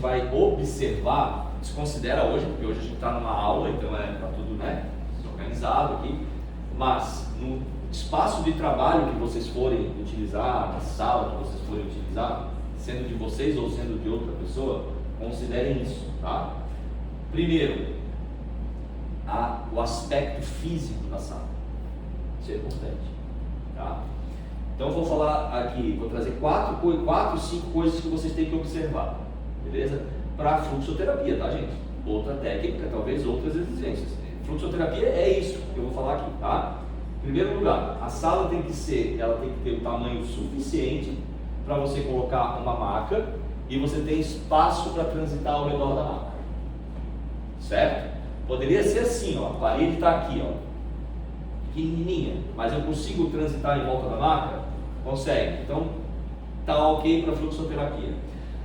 vai observar, desconsidera hoje, porque hoje a gente está numa aula, então tá tudo, né, organizado aqui, mas no espaço de trabalho que vocês forem utilizar, na sala que vocês forem utilizar, sendo de vocês ou sendo de outra pessoa, considerem isso, tá? Primeiro, o aspecto físico da sala, isso é importante, tá? Então vou falar aqui, vou trazer 4, 5 coisas que vocês têm que observar, beleza? Para fluxoterapia, tá, gente? Outra técnica, talvez outras exigências. Fluxoterapia é isso que eu vou falar aqui, tá? Em primeiro lugar, a sala tem que ter o tamanho suficiente para você colocar uma maca e você tem espaço para transitar ao redor da maca, certo? Poderia ser assim, ó, a parede está aqui, ó, pequenininha, mas eu consigo transitar em volta da maca? Consegue. Então, tá ok para fluxoterapia.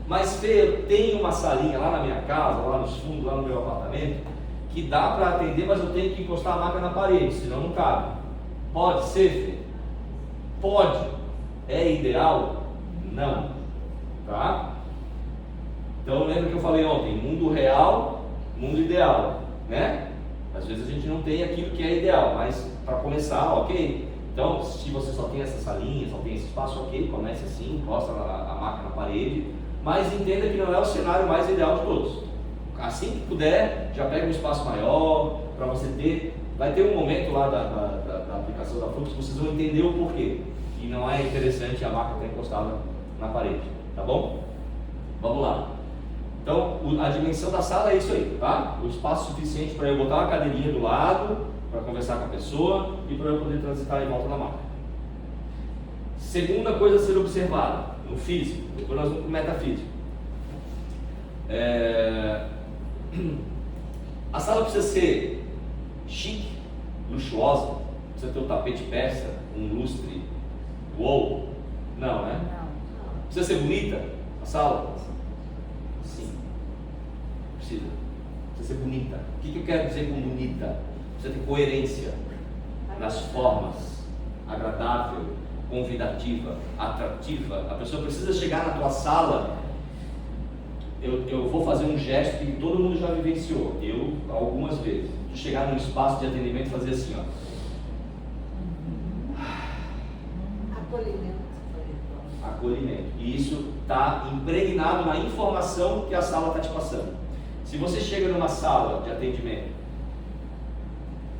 Mas Fê, tem uma salinha lá na minha casa, lá nos fundos, lá no meu apartamento, que dá para atender, mas eu tenho que encostar a maca na parede, senão não cabe. Pode ser, Fê? Pode. É ideal? Não. Tá? Então, lembra que eu falei ontem, mundo real, mundo ideal, né? Às vezes a gente não tem aquilo que é ideal, mas para começar, ok? Então, se você só tem essa salinha, só tem esse espaço, ok, comece assim, encosta a maca na parede, mas entenda que não é o cenário mais ideal de todos. Assim que puder, já pega um espaço maior, para você ter, vai ter um momento lá da aplicação da Flux, vocês vão entender o porquê, que não é interessante a maca estar encostada na parede, tá bom? Vamos lá. Então, a dimensão da sala é isso aí, tá? O espaço suficiente para eu botar uma cadeirinha do lado, para conversar com a pessoa e para eu poder transitar em volta da maca. Segunda coisa a ser observada, no físico, depois nós vamos para o metafísico. A sala precisa ser chique, luxuosa, precisa ter um tapete persa, um lustre, uou, não, né? Não. Precisa ser bonita a sala? Sim, precisa ser bonita. O que eu quero dizer com bonita? Precisa ter coerência nas formas, agradável, convidativa, atrativa. A pessoa precisa chegar na tua sala. Eu vou fazer um gesto que todo mundo já vivenciou, eu algumas vezes, de chegar num espaço de atendimento e fazer assim, ó. Acolhimento. E isso está impregnado na informação que a sala está te passando. Se você chega numa sala de atendimento,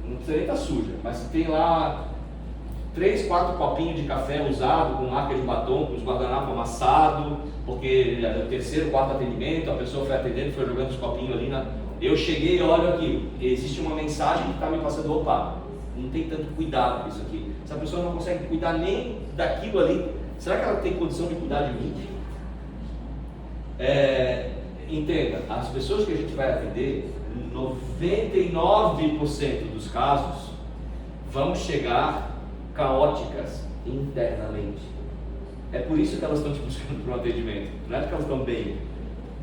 não precisa nem estar suja, mas tem lá 3, 4 copinhos de café usado, com marca de batom, com os guardanapos amassados, porque é o terceiro, quarto atendimento, a pessoa foi atendendo, foi jogando os copinhos ali eu cheguei e olho aquilo, existe uma mensagem que está me passando, opa, não tem tanto cuidado com isso aqui. Se a pessoa não consegue cuidar nem daquilo ali, será que ela tem condição de cuidar de mim? Entenda, as pessoas que a gente vai atender, 99% dos casos vão chegar caóticas internamente. É por isso que elas estão te buscando para um atendimento, não é porque elas estão bem.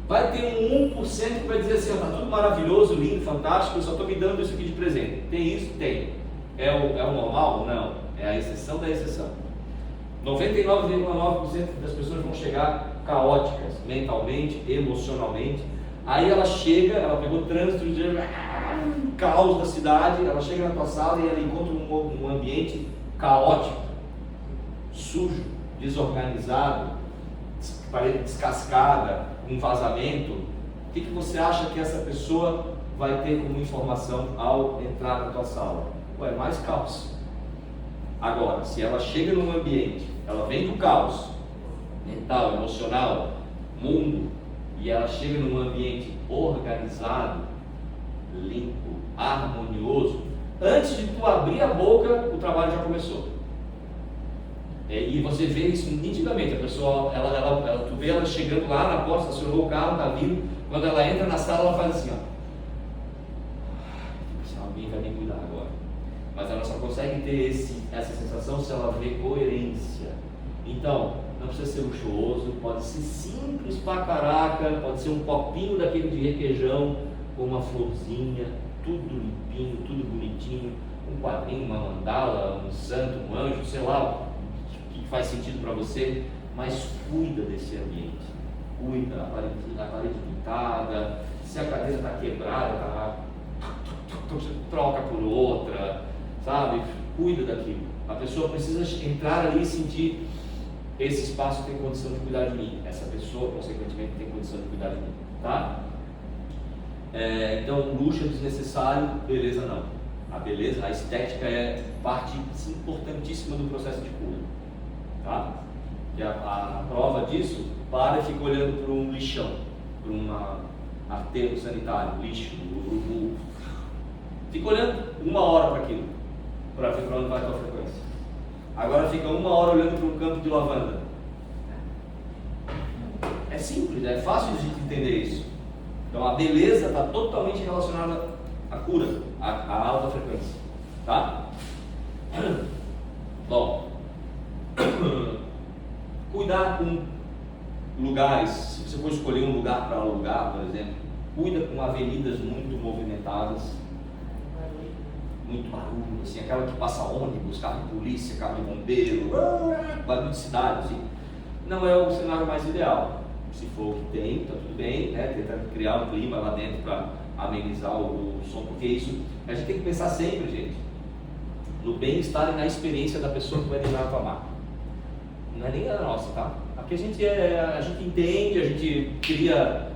Vai ter um 1% que vai dizer assim, está tudo maravilhoso, lindo, fantástico, eu só estou me dando isso aqui de presente. Tem isso? Tem. É o normal? Não. É a exceção da exceção. 99,9% das pessoas vão chegar caóticas, mentalmente, emocionalmente. Aí ela chega, ela pegou trânsito, caos da cidade, ela chega na tua sala e ela encontra um ambiente caótico, sujo, desorganizado, parede descascada, um vazamento. O que você acha que essa pessoa vai ter como informação ao entrar na tua sala? Ué, mais caos. Agora, se ela chega num ambiente, ela vem do caos mental, emocional, mundo, e ela chega num ambiente organizado, limpo, harmonioso, antes de tu abrir a boca, o trabalho já começou. E você vê isso nitidamente. A pessoa, tu vê ela chegando lá na porta, estacionou o carro, está vindo. Quando ela entra na sala, ela faz assim, ó. Alguém vai me cuidar agora. Mas ela só consegue ter essa sensação se ela vê coerência. Então, não precisa ser luxuoso, pode ser simples pra caraca, pode ser um copinho daquele de requeijão, com uma florzinha, tudo limpinho, tudo bonitinho, um quadrinho, uma mandala, um santo, um anjo, sei lá, o que faz sentido para você, mas cuida desse ambiente, cuida, a parede pintada, acorda, se a cadeira está quebrada, troca por outra, sabe? Cuida daquilo. A pessoa precisa entrar ali e sentir: esse espaço tem condição de cuidar de mim, essa pessoa, consequentemente, tem condição de cuidar de mim, tá? Então, luxo é desnecessário, beleza não. A beleza, a estética é parte importantíssima do processo de cura, tá? E a prova disso, para e fica olhando para um lixão, para um aterro sanitário, lixo, urubu. Fica olhando 1 hora para aquilo, para ver para onde vai a tua frequência. Agora fica 1 hora olhando para um campo de lavanda. É simples, é fácil de entender isso. Então a beleza está totalmente relacionada à cura, à alta frequência, tá? Bom, cuidar com lugares. Se você for escolher um lugar para alugar, por exemplo, cuida com avenidas muito movimentadas, muito barulho, assim, aquela que passa ônibus, carro de polícia, carro de bombeiro, barulho de cidade, assim. Não é o cenário mais ideal. Se for o que tem, tá tudo bem, né? Tentar criar um clima lá dentro para amenizar o som, porque isso, a gente tem que pensar sempre, gente, no bem-estar e na experiência da pessoa que vai deitar na tua maca. Não é nem a nossa, tá? Aqui a gente entende, a gente cria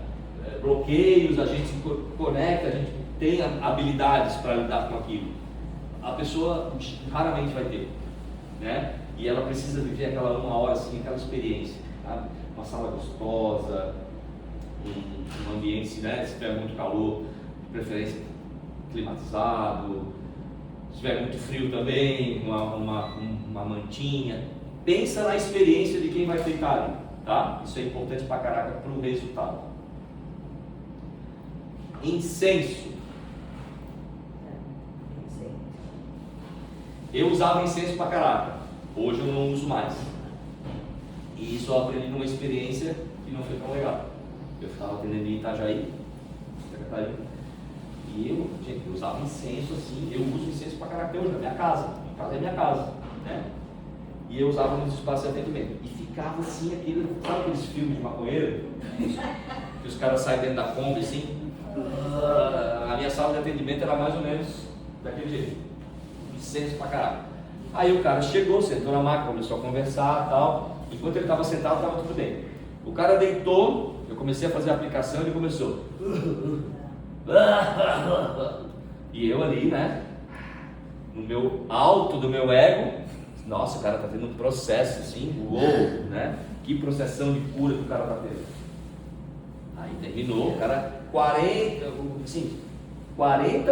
bloqueios, a gente se conecta, a gente tem habilidades para lidar com aquilo. A pessoa raramente vai ter, né? E ela precisa viver aquela 1 hora assim, aquela experiência, tá? Uma sala gostosa, um ambiente, né? Se tiver muito calor, de preferência climatizado. Se tiver muito frio também, uma mantinha. Pensa na experiência de quem vai ficar ali, tá? Isso é importante pra caraca para o resultado. Incenso. Eu usava incenso pra caraca, hoje eu não uso mais. E isso eu aprendi numa experiência que não foi tão legal. Eu estava atendendo em Itajaí, e eu usava incenso assim, eu uso incenso pra caraca hoje na minha casa. Minha casa é minha casa, né? E eu usava nos espaços de atendimento. E ficava assim, sabe aqueles filmes de maconheiro? Que os caras saem dentro da Kombi assim. A minha sala de atendimento era mais ou menos daquele jeito. Incenso pra caralho. Aí o cara chegou, sentou na maca, começou a conversar e tal. Enquanto ele estava sentado, estava tudo bem. O cara deitou, eu comecei a fazer a aplicação e ele começou. E eu ali, né? No meu alto do meu ego, nossa, o cara tá tendo um processo assim, uou, né? Que processão de cura que o cara tá tendo. Aí terminou, o cara, 40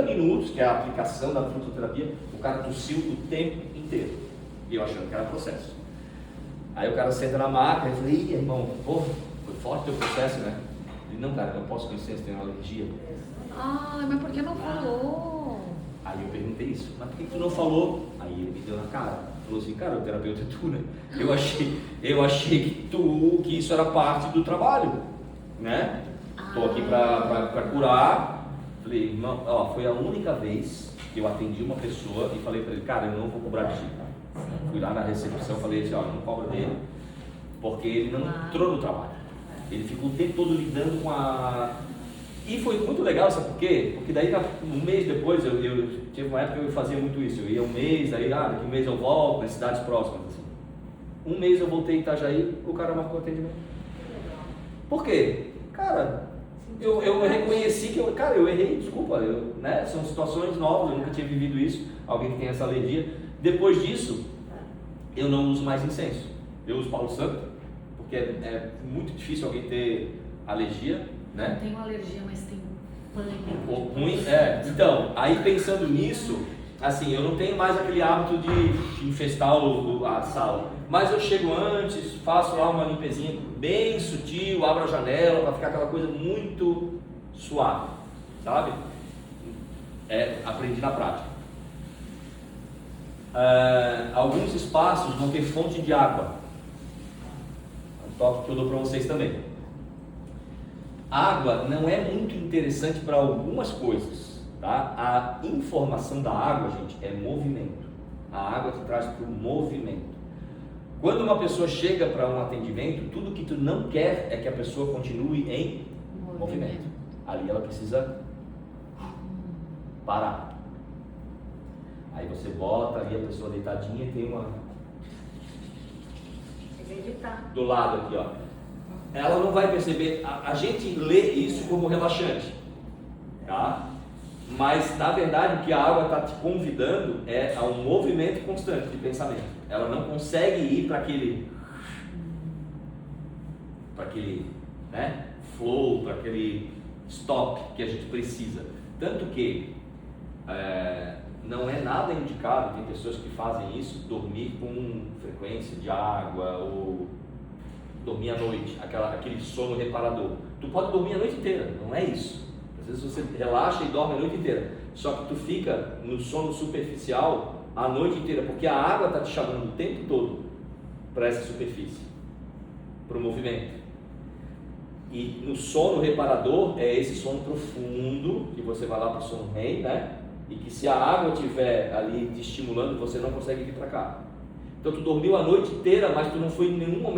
minutos, que é a aplicação da frutoterapia, o cara tossiu o tempo inteiro. E eu achando que era processo. Aí o cara senta na maca e eu falei: ih, irmão, pô, foi forte o teu processo, né? Ele: não, cara, não posso com licença, tenho uma alergia. Ah, mas por que não falou? Aí eu perguntei isso: mas por que tu não falou? Aí ele me deu na cara, falou assim: cara, o terapeuta é tu, né? Eu achei que isso era parte do trabalho, né? Tô aqui pra curar. Falei: irmão, ó, foi a única vez que eu atendi uma pessoa e falei pra ele: cara, eu não vou cobrar de ti. Fui lá na recepção e falei assim: ó, não cobra dele, porque ele não entrou no trabalho. Ele ficou o tempo todo lidando com a... E foi muito legal, sabe por quê? Porque daí um mês depois, eu tive uma época que eu fazia muito isso. Eu ia um mês, aí daqui um mês eu volto nas cidades próximas, assim. Um mês eu voltei em Itajaí, o cara marcou atendimento. Por quê? Cara, eu reconheci que eu errei, desculpa, né? São situações novas, eu nunca tinha vivido isso. Alguém que tem essa alergia. Depois disso, eu não uso mais incenso. Eu uso Palo Santo, porque é muito difícil alguém ter alergia, né? Não tenho alergia, mas tenho pânico. Ruim, Então, aí pensando nisso, assim, eu não tenho mais aquele hábito de infestar a sala. Mas eu chego antes, faço lá uma limpezinha bem sutil, abro a janela para ficar aquela coisa muito suave, sabe? Aprendi na prática. Alguns espaços vão ter fonte de água. Um toque que eu dou para vocês também. Água não é muito interessante para algumas coisas, tá? A informação da água, gente, é movimento. A água te traz para o movimento. Quando uma pessoa chega para um atendimento, tudo que tu não quer é que a pessoa continue em movimento. Ali ela precisa parar. Aí você bota ali a pessoa deitadinha e tem uma do lado aqui, ó. Ela não vai perceber, a gente lê isso como relaxante, tá? Mas na verdade o que a água está te convidando é a um movimento constante de pensamento. Ela não consegue ir para aquele, né, flow, para aquele stop que a gente precisa. Tanto que não é nada indicado, tem pessoas que fazem isso, dormir com frequência de água ou dormir à noite, aquele sono reparador. Tu pode dormir a noite inteira, não é isso. Às vezes você relaxa e dorme a noite inteira, só que tu fica no sono superficial a noite inteira, porque a água está te chamando o tempo todo para essa superfície, para o movimento. E no sono reparador é esse sono profundo, que você vai lá para o sono REM, né? E que se a água estiver ali te estimulando, você não consegue vir para cá. Então tu dormiu a noite inteira, mas tu não foi em nenhum momento